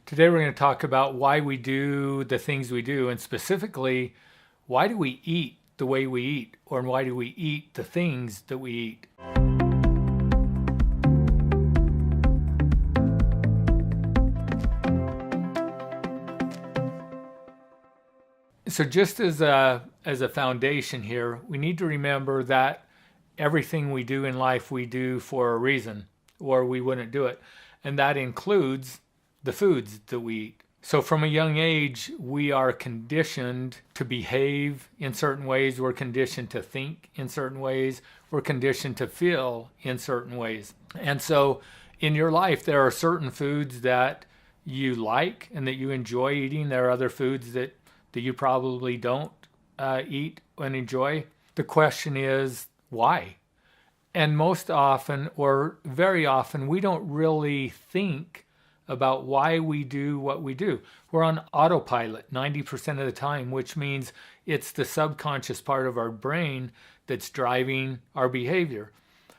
Today we're going to talk about why we do the things we do, and specifically, why do we eat the way we eat, or why do we eat the things that we eat? So just as a foundation here, we need to remember that everything we do in life we do for a reason, or we wouldn't do it. And that includes the foods that we eat. So from a young age, we are conditioned to behave in certain ways. We're conditioned to think in certain ways. We're conditioned to feel in certain ways. And so in your life, there are certain foods that you like and that you enjoy eating. There are other foods that you probably don't eat and enjoy. The question is, why? And most often, or very often, we don't really think about why we do what we do. We're on autopilot 90% of the time, which means it's the subconscious part of our brain that's driving our behavior.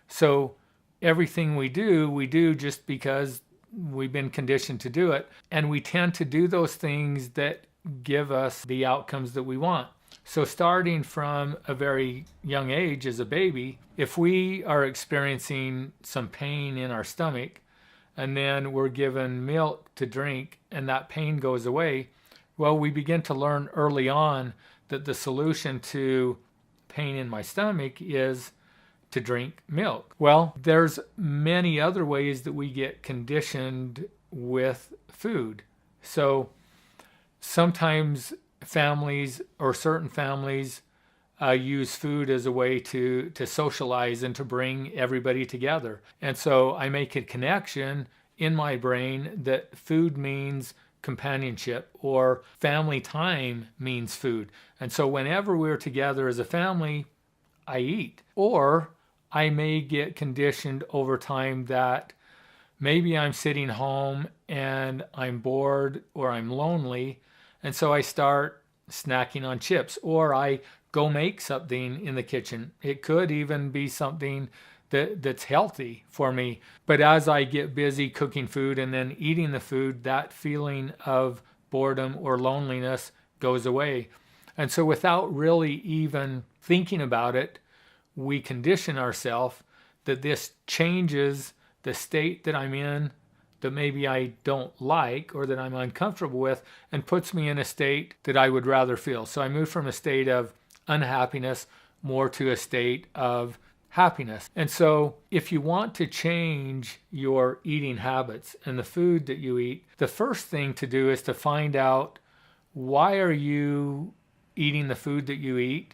So everything we do just because we've been conditioned to do it. And we tend to do those things that give us the outcomes that we want. So starting from a very young age as a baby, if we are experiencing some pain in our stomach and then we're given milk to drink and that pain goes away, well, we begin to learn early on that the solution to pain in my stomach is to drink milk. Well, there's many other ways that we get conditioned with food. So sometimes families or certain families use food as a way to socialize and to bring everybody together. And so I make a connection in my brain that food means companionship, or family time means food. And so whenever we're together as a family, I eat. Or I may get conditioned over time that maybe I'm sitting home and I'm bored or I'm lonely, and so I start snacking on chips, or I go make something in the kitchen. It could even be something that's healthy for me. But as I get busy cooking food and then eating the food, that feeling of boredom or loneliness goes away. And so without really even thinking about it, we condition ourselves that this changes the state that I'm in, that maybe I don't like or that I'm uncomfortable with, and puts me in a state that I would rather feel. So I move from a state of unhappiness more to a state of happiness. And so if you want to change your eating habits and the food that you eat, the first thing to do is to find out, why are you eating the food that you eat,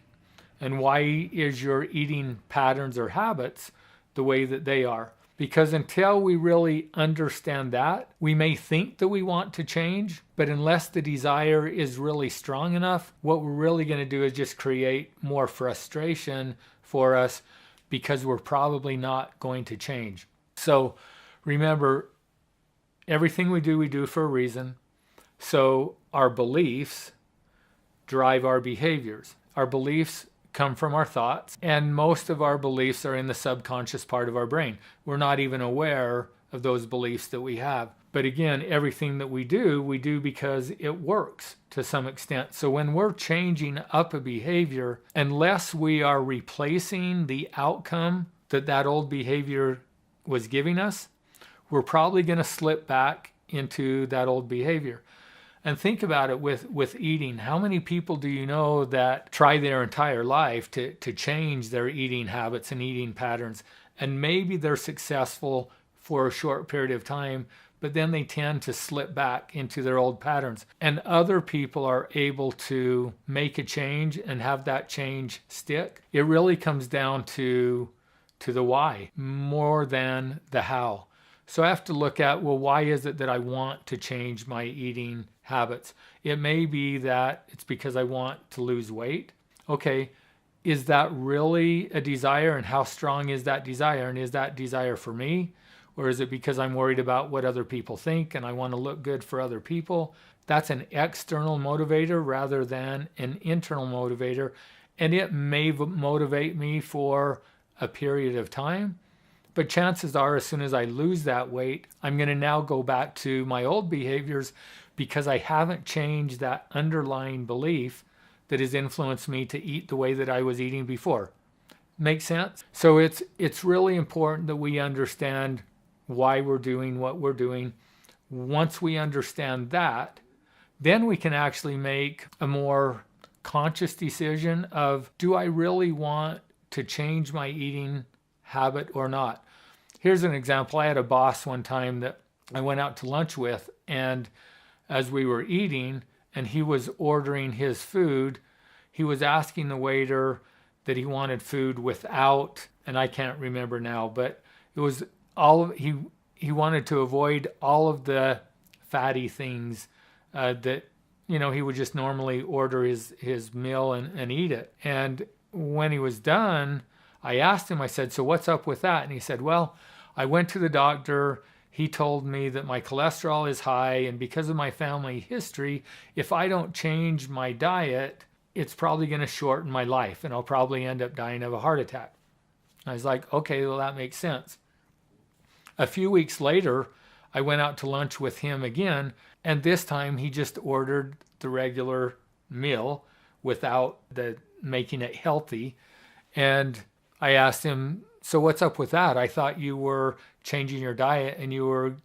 and why is your eating patterns or habits the way that they are? Because until we really understand that, we may think that we want to change, but unless the desire is really strong enough, what we're really going to do is just create more frustration for us, because we're probably not going to change. So remember, everything we do for a reason. So our beliefs drive our behaviors. Our beliefs come from our thoughts, and most of our beliefs are in the subconscious part of our brain. We're not even aware of those beliefs that we have. But again, everything that we do because it works to some extent. So when we're changing up a behavior, unless we are replacing the outcome that old behavior was giving us, we're probably going to slip back into that old behavior. And think about it with eating. How many people do you know that try their entire life to change their eating habits and eating patterns? And maybe they're successful for a short period of time, but then they tend to slip back into their old patterns. And other people are able to make a change and have that change stick. It really comes down to the why more than the how. So I have to look at, well, why is it that I want to change my eating habits? It may be that it's because I want to lose weight. Okay, is that really a desire, and how strong is that desire? And is that desire for me? Or is it because I'm worried about what other people think and I want to look good for other people? That's an external motivator rather than an internal motivator. And it may motivate me for a period of time, But chances are, as soon as I lose that weight, I'm going to now go back to my old behaviors because I haven't changed that underlying belief that has influenced me to eat the way that I was eating before. Make sense? So it's really important that we understand why we're doing what we're doing. Once we understand that, then we can actually make a more conscious decision of, do I really want to change my eating habit or not? Here's an example. I had a boss one time that I went out to lunch with, and as we were eating and he was ordering his food, he was asking the waiter that he wanted food without, and I can't remember now, but it was he wanted to avoid all of the fatty things that, you know, he would just normally order his meal and eat it. And when he was done, I asked him, I said, so what's up with that? And he said, well, I went to the doctor. He told me that my cholesterol is high, and because of my family history, if I don't change my diet, it's probably going to shorten my life and I'll probably end up dying of a heart attack. I was like, okay, well, that makes sense. A few weeks later, I went out to lunch with him again, and this time he just ordered the regular meal without making it healthy. And I asked him, so what's up with that? I thought you were changing your diet and you were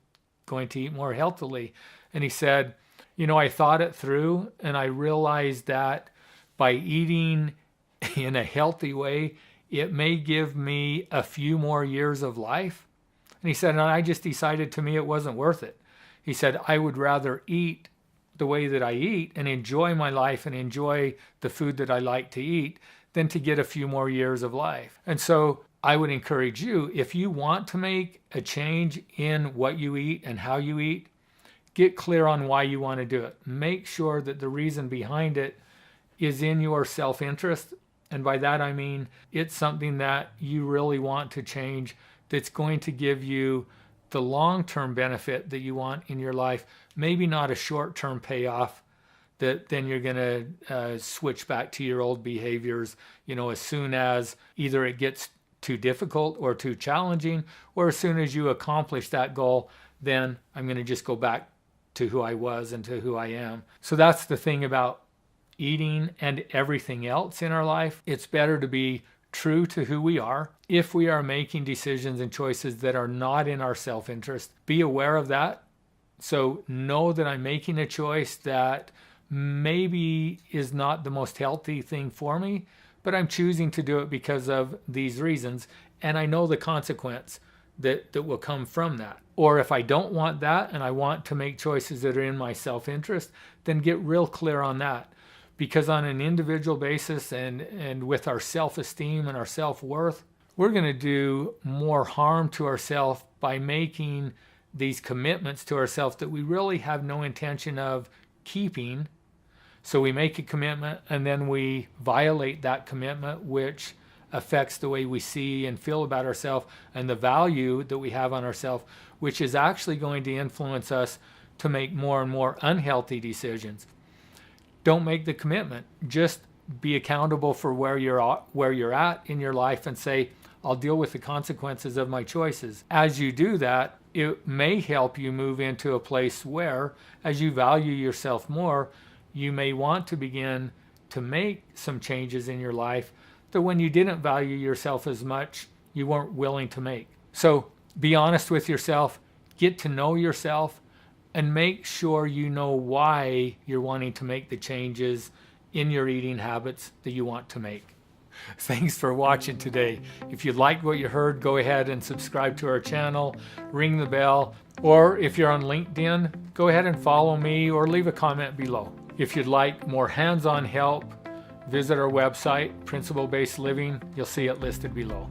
going to eat more healthily. And he said, you know, I thought it through and I realized that by eating in a healthy way, it may give me a few more years of life. And he said, and I just decided, to me it wasn't worth it. He said, I would rather eat the way that I eat and enjoy my life and enjoy the food that I like to eat than to get a few more years of life. And so I would encourage you, if you want to make a change in what you eat and how you eat, get clear on why you want to do it. Make sure that the reason behind it is in your self-interest. And by that I mean it's something that you really want to change, that's going to give you the long-term benefit that you want in your life, maybe not a short-term payoff that then you're going to switch back to your old behaviors, you know, as soon as either it gets too difficult or too challenging, or as soon as you accomplish that goal, then I'm going to just go back to who I was and to who I am. So that's the thing about eating and everything else in our life. It's better to be true to who we are. If we are making decisions and choices that are not in our self-interest, be aware of that. So know that I'm making a choice that maybe is not the most healthy thing for me, but I'm choosing to do it because of these reasons, and I know the consequence that will come from that. Or if I don't want that and I want to make choices that are in my self-interest, then get real clear on that. Because on an individual basis and with our self-esteem and our self-worth, we're going to do more harm to ourselves by making these commitments to ourselves that we really have no intention of keeping. So we make a commitment and then we violate that commitment, which affects the way we see and feel about ourselves and the value that we have on ourselves, which is actually going to influence us to make more and more unhealthy decisions. Don't make the commitment. Just be accountable for where you're at in your life and say, I'll deal with the consequences of my choices. As you do that, it may help you move into a place where, as you value yourself more, you may want to begin to make some changes in your life that when you didn't value yourself as much, you weren't willing to make. So be honest with yourself, get to know yourself, and make sure you know why you're wanting to make the changes in your eating habits that you want to make. Thanks for watching today. If you liked what you heard, go ahead and subscribe to our channel, ring the bell, or if you're on LinkedIn, go ahead and follow me or leave a comment below. If you'd like more hands-on help, visit our website, Principle Based Living. You'll see it listed below.